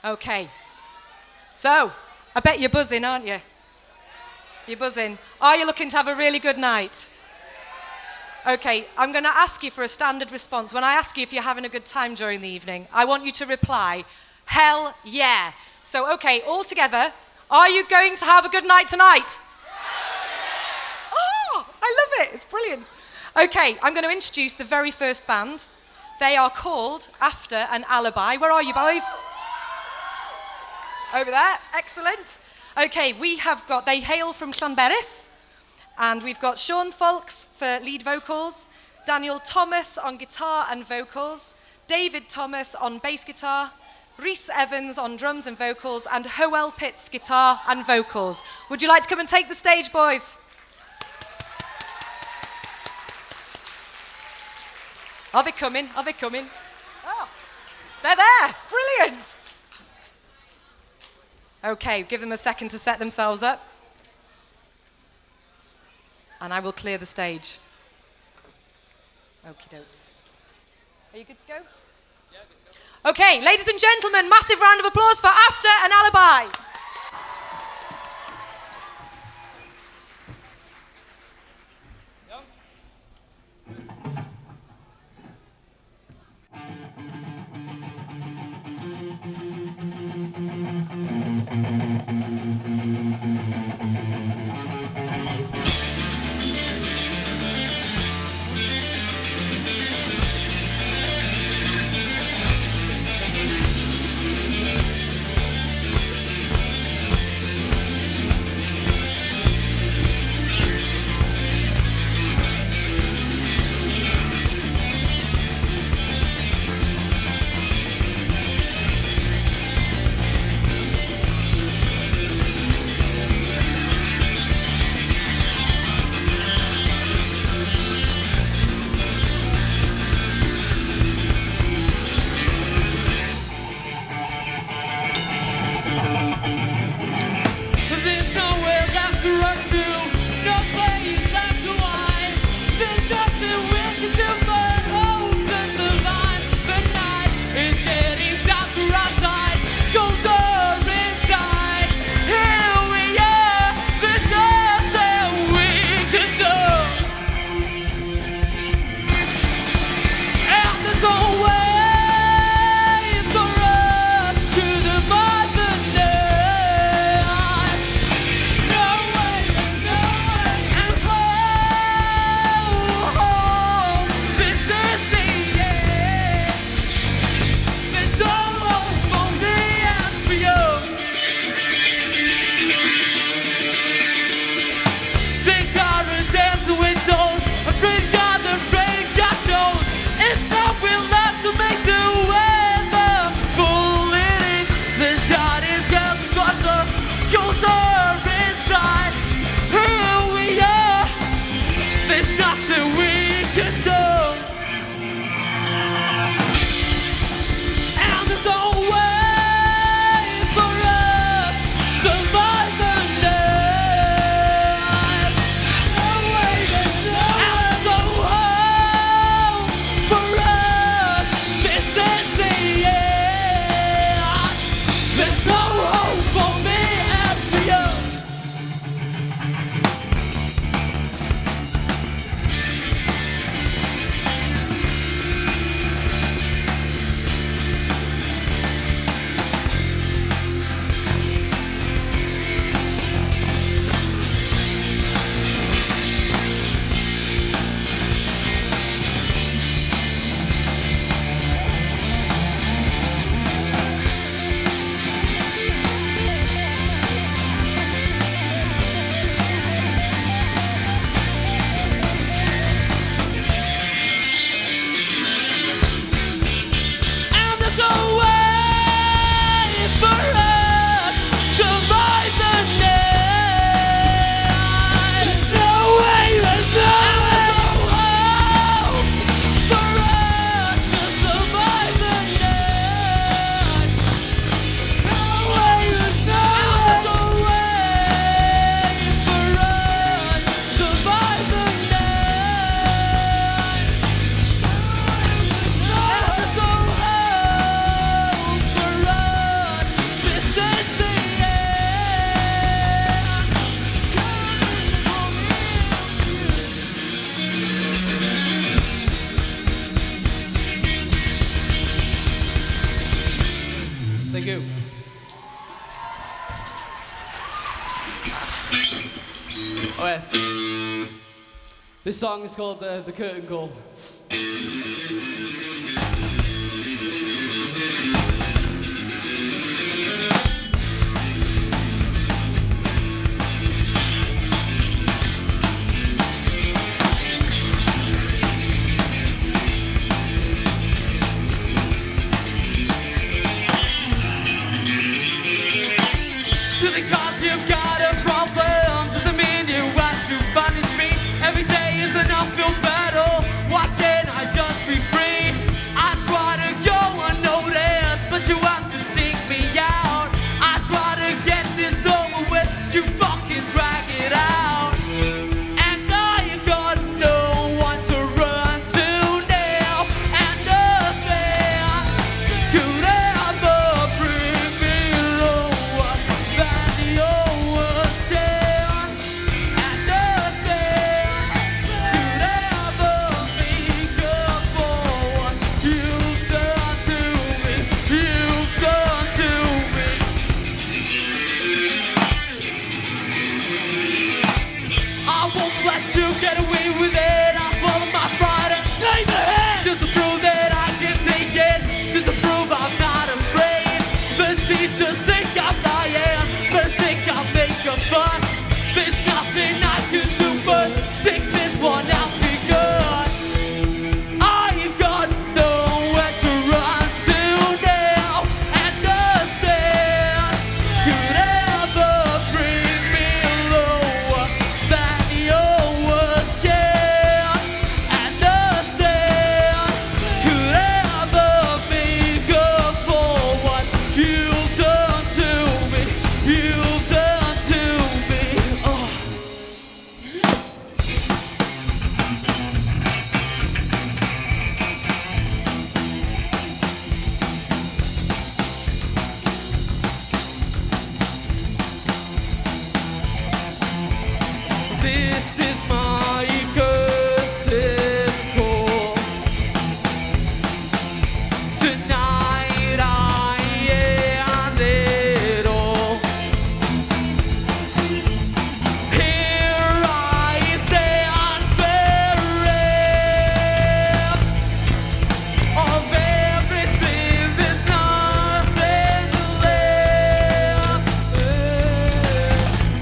Okay. So, I bet you're buzzing, aren't you? You're buzzing. Are you looking to have a really good night? Okay, I'm going to ask you for a standard response. When I ask you if you're having a good time during the evening, I want you to reply, hell yeah. So, okay, all together, are you going to have a good night tonight? Oh, I love it. It's brilliant. Okay, I'm going to introduce the very first band. They are called After an Alibi. Where are you, boys? Over there. Excellent. Okay, they hail from Llanberis, and we've got Sean Fulks for lead vocals, Daniel Thomas on guitar and vocals, David Thomas on bass guitar, Rhys Evans on drums and vocals, and Howell Pitts guitar and vocals. Would you like to come and take the stage, boys? Are they coming? Are they coming? Oh, they're there. Brilliant. Okay, give them a second to set themselves up. And I will clear the stage. Okie dokes. Are you good to go? Yeah, good to go. Okay, ladies and gentlemen, massive round of applause for After an Alibi. Oh yeah. This song is called The Curtain Call. To the cause you've got a problem doesn't mean you have to punish me. Every day is an uphill battle. Why can't I just be free? I try to go unnoticed, but you have to seek me out. I try to get this over with, you fucking drag it out. And I've got no one to run to now. And nothing could ever bring me lower than your stand. And nothing could ever make up for what you've done to me. You've done to me. I won't let you get away with it. I follow my pride and claim it. Just to prove that I can take it. Just to prove I'm not afraid. The teachers think I'm lying, but think I'll make a fuss. There's nothing I can do but stick this one out because I've got nowhere to run to now. And nothing could ever bring me lower than your words can. And nothing could ever make up for what you've done to me. You've done to me. Oh. This is my curtain call. Tonight I end it all. Here I stand bereft of everything, there's nothing left.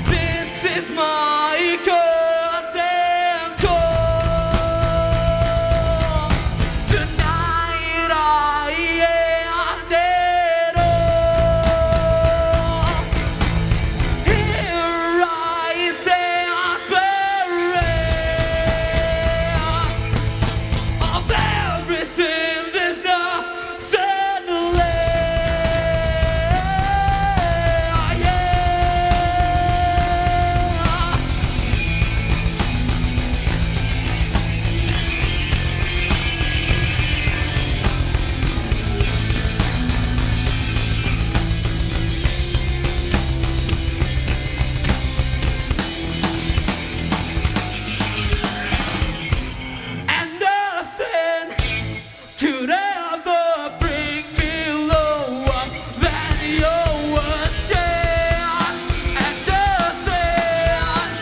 This is my curtain call. Tonight I end it all. Here I stand bereft of everything, there's nothing left. And nothing could ever bring me lower than your words can. And nothing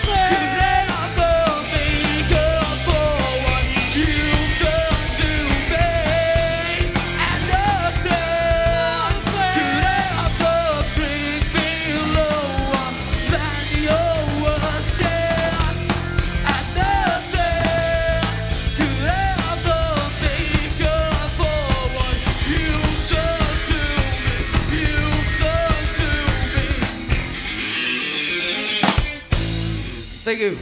could ever make up for what you've done to me. And nothing could ever bring me lower than your words can. And nothing could ever make up for what you've done to me. You've done to me. Thank you.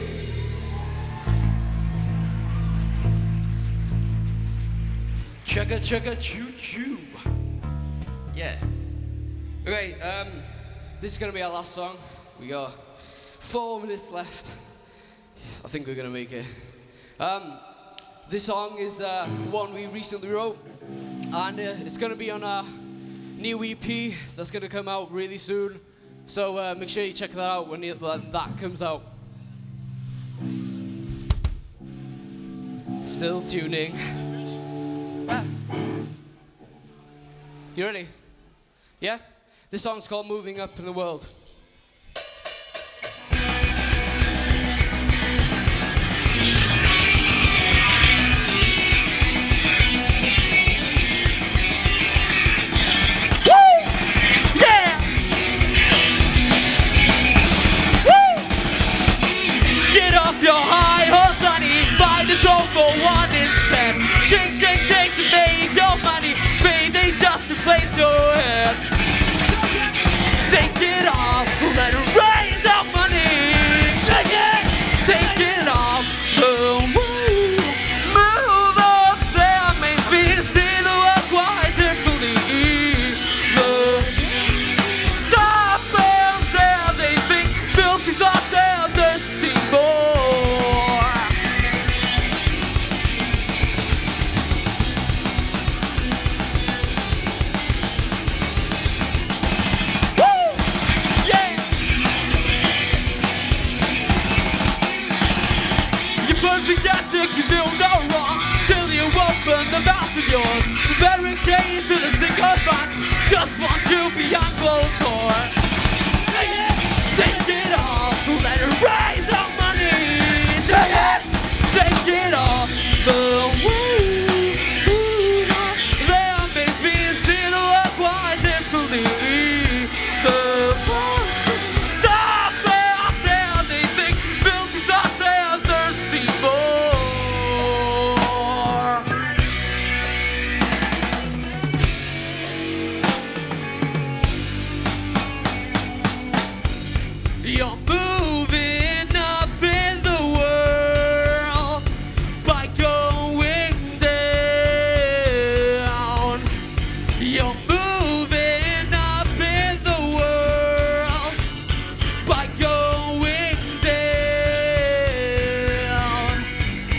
Chugga chugga choo choo. Yeah. Okay, this is gonna be our last song. We got 4 minutes left. I think we're gonna make it. This song is one we recently wrote, and it's gonna be on our new EP that's gonna come out really soon. So make sure you check that out when that comes out. Still tuning. You ready? Yeah? This song's called Moving Up in the World. if you're high or sunny, find a song for one instead. Shake, shake, shake to make your money. Payday just to place your head. Take it off, let it rain down money. Shake it, take it off. The way you move up there makes me see the world quite differently. The stop there, they think filthy thoughts there, thirsty more. Woo! Yeah! You enthusiastic, you do no wrong till you open the mouth of yours. The barricade to the single fun. Just want you beyond closed door. Take it off, let it rain down money. Take it, take it off. The way you there makes me see the world quite differently. The parts stop there, they think filthy thoughts there, thirsty more. You're moving up in the world by going down. You're moving up in the world by going down.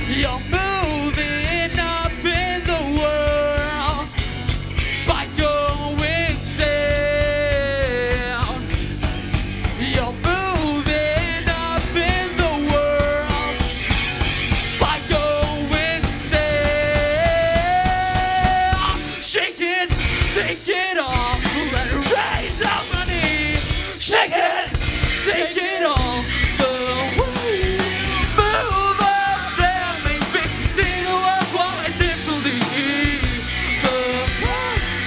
You're moving up in the world by going down. You're moving up in the world by going down. Shake it, take it off, let it rain down money. Shake it, take it off. The way you move up there makes me see the world quite differently. The parts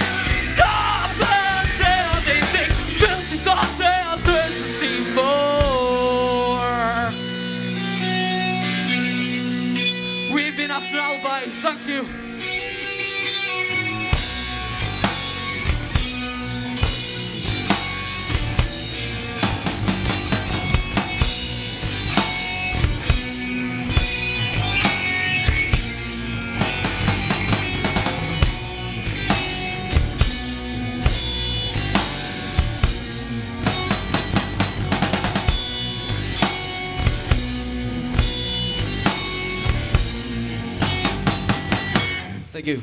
stop there, they think filthy thoughts there, thirsty more. We've been after Alibi, thank you. Thank you.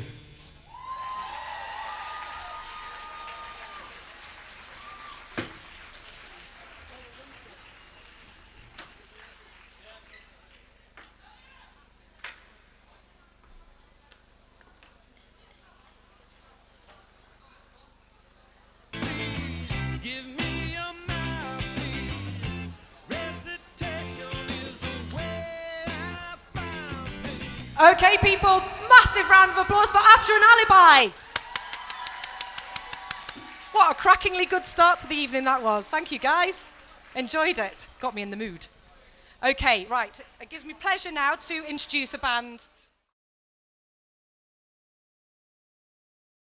Give me a mouthpiece. Recitation is the way I found peace. Okay, people, massive round of applause for After an Alibi. What a crackingly good start to the evening that was. Thank you, guys. Enjoyed it. Got me in the mood. Okay, right. It gives me pleasure now to introduce a band